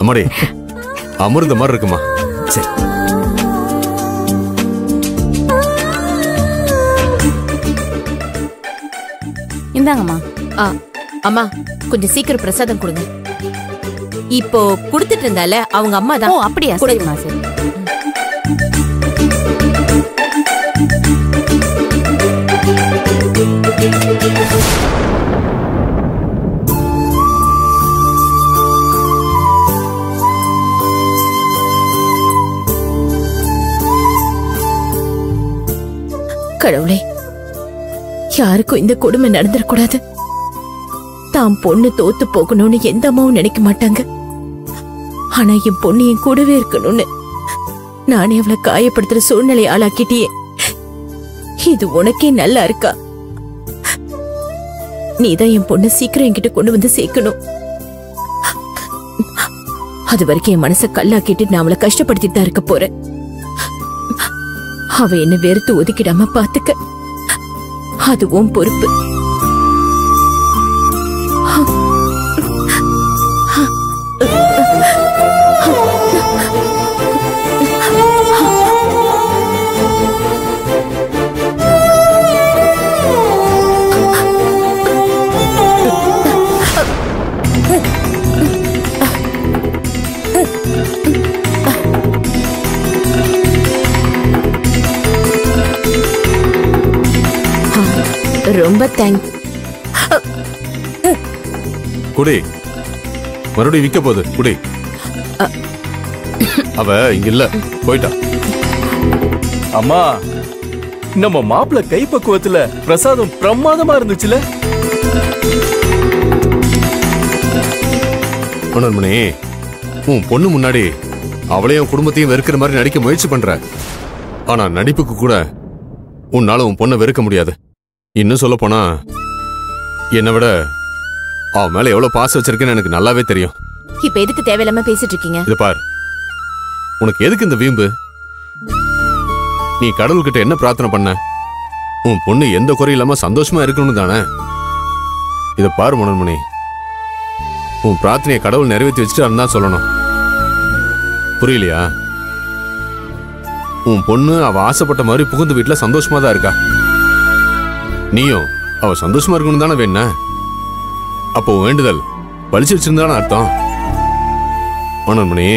அம்மாடி அமிர்த மாதிரி இருக்குமா. சரி இந்தாங்கம்மா. அம்மா கொஞ்சம் சீக்கிரம் பிரசாதம் கொடுங்க. இப்போ குடுத்துட்டு இருந்தால அவங்க அம்மா தான். ஓ அப்படியா? சரிம்மா சரி. கடவுளே, யாருக்கும் இந்த கொடுமை நடந்துடக்கூடாது. தாம் பொண்ணு தோத்து போகணும்னு எந்த அம்மாவும் நினைக்க மாட்டாங்க. ஆனா என் பொண்ணு என் கூடவே இருக்கணும்னு நானே அவளை காயப்படுத்துற சூழ்நிலை ஆளாக்கிட்டியே. இது உனக்கே நல்லா இருக்கா? நீதான் என் பொண்ணு சீக்கிரம் என்கிட்ட கொண்டு வந்து சேர்க்கணும். அது வரைக்கும் என் மனசை கல்லாக்கிட்டு நான் அவளை கஷ்டப்படுத்திட்டு தான் இருக்க போறேன். அவ என்ன வெறுத்து ஒதுக்கிடாம பாத்துக்க, அதுவும் பொறுப்பு. ரொம்ப தேங்க்ஸ். குடி, மறுபடியும் விற்க போகுது. குடி. அவ இங்க இல்ல, போயிட்டா. அம்மா, நம்ம மாப்பிள்ள கைப்பக்குவத்துல பிரசாதம் பிரமாதமா இருந்துச்சுல. மனோன்மணி, உன் பொண்ணு முன்னாடி அவளையும் குடும்பத்தையும் வெறுக்கிற மாதிரி நடிக்க முயற்சி பண்ற. ஆனா நடிப்புக்கு கூட உன்னால உன் பொண்ணை வெறுக்க முடியாது. இன்னும் சொல்ல போனா என்னை விட அவன் மேல எவ்வளவு பாசம் வச்சிருக்கேன்னு எனக்கு நல்லாவே தெரியும். இப்ப எதுக்கு தேவையில்லாம பேசிட்டு இருக்கீங்க? இது பார், உனக்கு எதுக்கு இந்த வீம்பு? நீ கடவுள்கிட்ட என்ன பிரார்த்தனை பண்ண? உன் பொண்ணு எந்த குறை இல்லாம சந்தோஷமா இருக்கணும்னு தானே? இத பாரு மனோன்மணி, உன் பிரார்த்தனையை கடவுள் நிறைவேற்றி வச்சுட்டு தான் சொல்லணும். புரியலையா? உன் பொண்ணு அவ ஆசைப்பட்ட மாதிரி புகுந்த வீட்டுல சந்தோஷமா தான் இருக்கா. நீயும் அவ சந்தோஷமா இருக்கணும் தானே வேணா? அப்போ வேண்டுதல் பலிச்சிருச்சுன்னு அர்த்தம். மனோன்மணி,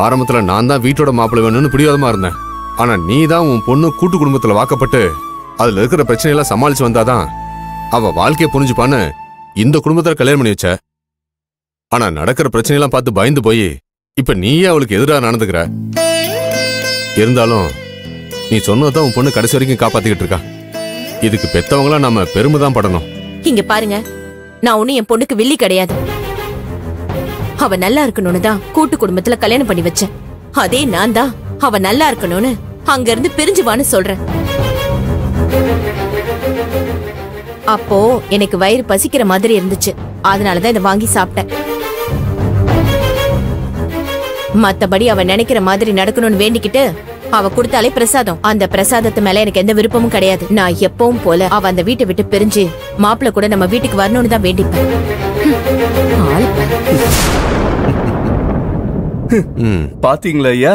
ஆரம்பத்துல நான் தான் வீட்டோட மாப்பிள்ளை வேணும்னு பிடிவாதமா இருந்தேன். ஆனா நீ தான் உன் பொண்ணு கூட்டு குடும்பத்துல வாக்கப்பட்டு அதுல இருக்கிற பிரச்சனையெல்லாம் சமாளிச்சு வந்தாதான் அவ வாழ்க்கையை புரிஞ்சுப்பான்னு இந்த குடும்பத்துல கல்யாணம் பண்ணி வச்ச. ஆனா நடக்கிற பிரச்சனையெல்லாம் பார்த்து பயந்து போய் இப்ப நீயே அவளுக்கு எதிராக நடந்துக்கிற. இருந்தாலும் நீ சொன்னதான் உன் பொண்ணு கடைசி வரைக்கும் காப்பாத்திக்கிட்டு இருக்கா. இதுக்கு பெத்தவங்களா நாம பெருமைதான் படணும். இங்க பாருங்க, நான் ஒண்ணு என் பொண்ணுக்கு வில்லி கிடையாது. அவ நல்லா இருக்கணும்னு தான் கூட்டு குடும்பத்துல கல்யாணம் பண்ணி வச்சேன். அதே நான் தான் அவ நல்லா இருக்கணும்னு அங்க இருந்து பிரிஞ்சுவான்னு சொல்றேன். அப்போ எனக்கு வயிறு பசிக்கிற மாதிரி இருந்துச்சு, அதனாலதான் இதை வாங்கி சாப்பிட்டேன். மத்தபடி அவ நினைக்கிற மாதிரி நடக்கணும்னு வேண்டிக்கிட்டு அவ கொடுத்தாலே பிரசாதம். அந்த பிரசாதத்து மேல எனக்கு எந்த விருப்பமும் கிடையாது. நான் எப்பவும் போல அவ அந்த வீட்டை விட்டு பிரிஞ்சு மாப்பிள்ள கூட நம்ம வீட்டுக்கு வரணும்னு தான் வேண்டிப்பேன். பாத்தீங்களா ஐயா,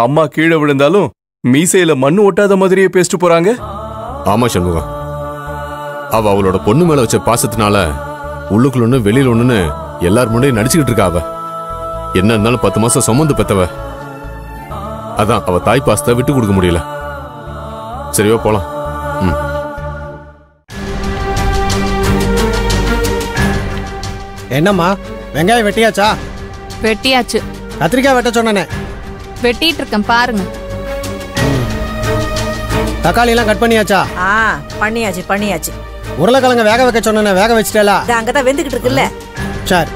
அம்மா கீழே விழுந்தாலும் மீசையில மண்ணு ஒட்டாத மாதிரியே பேசிட்டு போறாங்க. ஆமா சண்முகம், அவ அவளோட பொண்ணு மேல வச்ச பாசத்தினால உள்ளுக்குள்ள ஒண்ணு வெளியில ஒண்ணுன்னு எல்லார் முன்னாடியும் நடிச்சுக்கிட்டு இருக்கா. அவ என்ன இருந்தாலும் 10 மாசம் சுமந்து பெத்தவ. அதான் அவ தாய் பாசத்தை விட்டு கொடுக்க முடியல. சரிவா போலாம். என்னம்மா, வெங்காயம் வெட்டியாச்சா? வெட்டியாச்சு. கத்திரிக்காய் வெட்ட சொன்னே. வெட்டிட்டு இருக்கேன் பாருங்க. தக்காளி எல்லாம் கட் பண்ணியாச்சா? பண்ணியாச்சு. உருளைக்கிழங்கு வேக வைக்க சொன்னே, வேக வச்சிட்டேலா? அங்கதான் வெந்துகிட்டு இருக்குல்ல. சரி,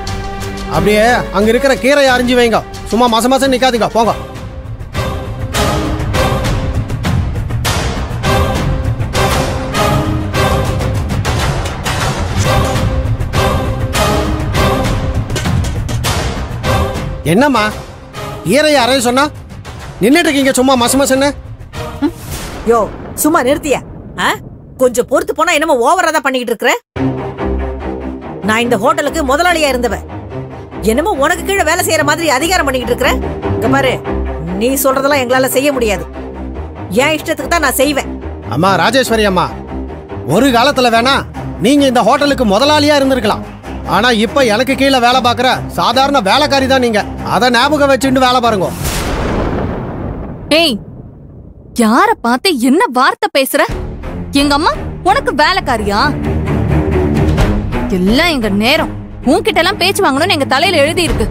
அப்படியே அங்க இருக்கிற கீரையை அரிஞ்சு வைங்க. சும்மா மாசம் நிக்காதீங்க, போங்க. என்னம்மா, கீரையை அரைய சொன்னா நின்னுட்டு இருக்கீங்க சும்மா மசமசன்னு? யோ சும்மா நிறுத்தியா? கொஞ்சம் பொறுத்து போனா என்னமோ ஓவரா தான் பண்ணிக்கிட்டு இருக்கிற. நான் இந்த ஹோட்டலுக்கு முதலாளியா இருந்தவ. என்னமோ உனக்கு கீழே வேலை செய்யற மாதிரி அதிகாரம் பண்ணிக்கிட்டு இருக்கிற. இங்க பாரு, நீ சொல்றதெல்லாம் எங்களால செய்ய முடியாது. என் இஷ்டத்துக்கு தான் நான் செய்வேன். அம்மா ராஜேஸ்வரி அம்மா, ஒரு காலத்துல வேணா நீங்க இந்த ஹோட்டலுக்கு முதலாளியா இருந்திருக்கலாம். ஆனா இப்ப எனக்கு கீழே வேலை பார்க்கற சாதாரண வேலைக்காரி தான் நீங்க. அதை ஞாபகம் வச்சுட்டு வேலை பாருங்க. ஏய், யார பார்த்து என்ன வார்த்தை பேசுற? எங்க அம்மா உனக்கு வேலைக்காரியா? எல்லாம் எங்க நேரம். உன்கிட்ட எல்லாம் பேச்சு வாங்கணும்னு எங்க தலையில எழுதி இருக்கு.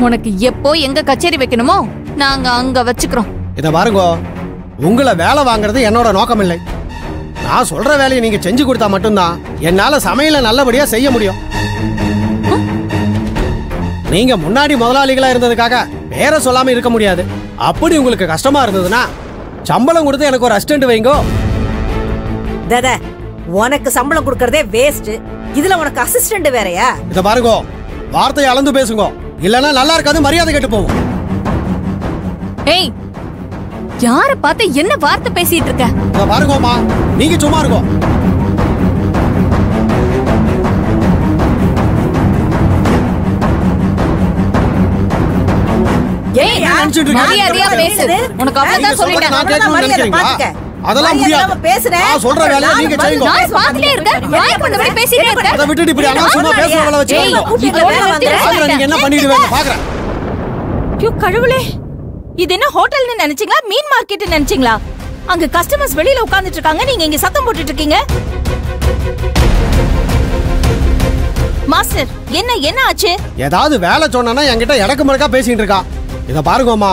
உனக்கு எப்போ எங்க கச்சேரி வைக்கணுமோ நாங்க அங்க வச்சுக்கிறோம். இத பாருங்க, உங்களை வேலை வாங்குறது என்னோட நோக்கம் இல்லை. நான் சொல்ற வேலையை நீங்க செஞ்சு கொடுத்தா மட்டும்தான் என்னால சமையல நல்லபடியா செய்ய முடியும். நீங்க முன்னாடி முதலாளிகளா இருந்ததுக்காக பேரை சொல்லாம இருக்க முடியாது. அப்படி உங்களுக்கு கஷ்டமா இருந்ததுன்னா சம்பளம் கொடுத்து எனக்கு ஒரு அசிஸ்டன்ட் வைங்கோ. தாதா, உனக்கு சம்பளம் கொடுக்கறதே வேஸ்ட். இதுல உனக்கு அசிஸ்டன்ட் வேறயா? இத பாருங்க, வார்த்தையை அளந்து பேசுங்க, இல்லனா நல்லா இருக்காது, மரியாதை கெட்டு போகும். ஏய், யார பார்த்து என்ன வார்த்தை பேசிட்டு இருக்க? இத பாருங்கம்மா, நீங்க சும்மா இருங்க. ஏய், மரியாதையா பேசு. உனக்கு அவ்வளவுதான் சொல்லிட்டேன். நான் கேட்கணும்னு நினைக்கிறீங்களா? அதெல்லாம் முடியாது. நான் சொல்ற வேலையை நீங்க செய்யுங்க. நான் பாத்துட்டே இருக்கேன். வாய் கொண்டபடி பேசிட்டே இருக்க. அத விட்டுட்டு இப்படி அனாவசியமா பேசுறவங்கள வச்சுக்கோங்க. நீங்க என்ன பண்ணிடுவீங்க பாக்குறேன். ஐயோ கடவுளே, இது என்ன ஹோட்டல்னு நினைச்சீங்களா, மீன் மார்க்கெட் நினைச்சீங்களா? அங்க கஸ்டமர்ஸ் வெளியில உட்கார்ந்துட்டு இருக்காங்க, நீங்க இங்க சத்தம் போட்டுட்டு இருக்கீங்க. மாஸ்டர், என்ன ஆச்சு? ஏதாவது வேலை சொன்னா என்கிட்ட இடக்கு முடக்கா பேசிட்டு இருக்கா. இத பாருங்கம்மா,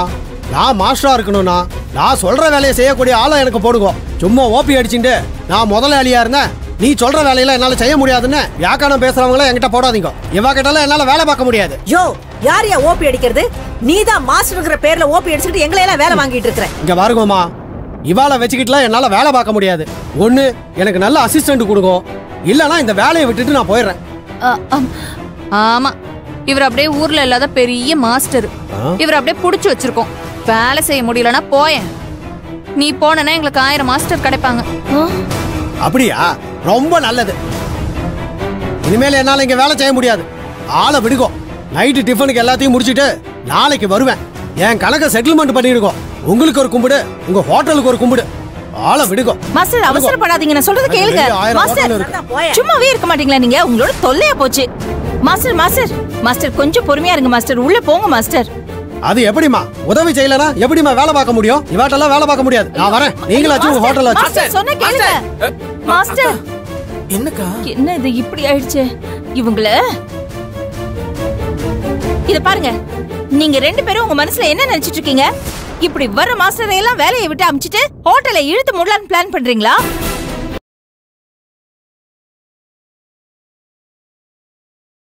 நான் மாஸ்டரா இருக்கணும்னா நான் சொல்ற வேலையை செய்யக்கூடிய ஆளை எனக்கு போடுங்க. சும்மா ஓபி அடிச்சுட்டு நான் முதலாளியா இருந்தேன், நீ சொல்ற வேலையெல்லாம் என்னால செய்ய முடியாதுன்னு வியாக்கானம் பேசுறவங்கள என்கிட்ட போடாதீங்க. இவ கிட்டலாம் என்னால வேலை பார்க்க முடியாது. யோ, யாரையா ஓபி அடிக்கிறது? நீதான் மாஸ்டர்ங்கிற பேர்ல ஓபி அடிச்சுட்டு எங்களை எல்லாம் வேலை வாங்கிட்டு இருக்கிற. இங்க பாருங்கம்மா, இவாளை வச்சுக்கிட்டுலாம் என்னால வேலை பார்க்க முடியாது. ஒண்ணு எனக்கு நல்ல அசிஸ்டன்ட் கொடுங்க, இல்லனா இந்த வேலையை விட்டுட்டு நான் போயிடுறேன். ஆமா, இவர் அப்படியே ஊர்ல இல்லாத பெரிய மாஸ்டர். இவர் அப்படியே புடிச்சு வச்சிருக்கோம். வேலை செய்ய முடியலன்னா போயேன். நீ போனா எங்களுக்கு 1000 மாஸ்டர் கிடைப்பாங்க. அப்படியா? ரொம்ப நல்லது. இனிமேல் என்னால இங்க வேலை செய்ய முடியாது. ஆளை விடுங்க. நைட்டு டிஃபனுக்கு எல்லாத்தையும் முடிச்சிட்டு நாளைக்கு வருவேன். என் கணக்கை செட்டில்மெண்ட் பண்ணிருக்கோம். உங்களுக்கு ஒரு கும்பிடு, உங்க ஹோட்டலுக்கு ஒரு கும்பிடு. ஆளை விடுங்க. மாஸ்டர் அவசரப்படாதீங்க, நான் சொல்றது கேளுங்க. மாஸ்டர் சும்மாவே இருக்க மாட்டீங்களா நீங்க? உங்களோட தொல்லையா போச்சு. மாஸ்டர் மாஸ்டர் மாஸ்டர் கொஞ்சம் பொறுமையா இருங்க மாஸ்டர். உள்ள போங்க மாஸ்டர். அது எப்படிமா உதவி செய்யலனா எப்படிமா வேலை பார்க்க முடியும்? இவாட்டெல்லாம் வேலை பார்க்க முடியாது. நான் வரேன், நீங்களாச்சும் உங்க ஹோட்டல்ல வச்சு. மாஸ்டர் சொன்ன கேளுங்க. மாஸ்டர் என்னக்கா? என்ன இது இப்படி ஆயிடுச்சு இவங்கள? இத பாருங்க, நீங்க 2 பேரும் உங்க மனசுல என்ன நினைச்சிட்டு இருக்கீங்க? இப்படி வர மாஸ்டரை எல்லாம் வேலையை விட்டு அமிச்சிட்டு ஹோட்டலை இழுத்து மூடலான்னு பிளான் பண்றீங்களா?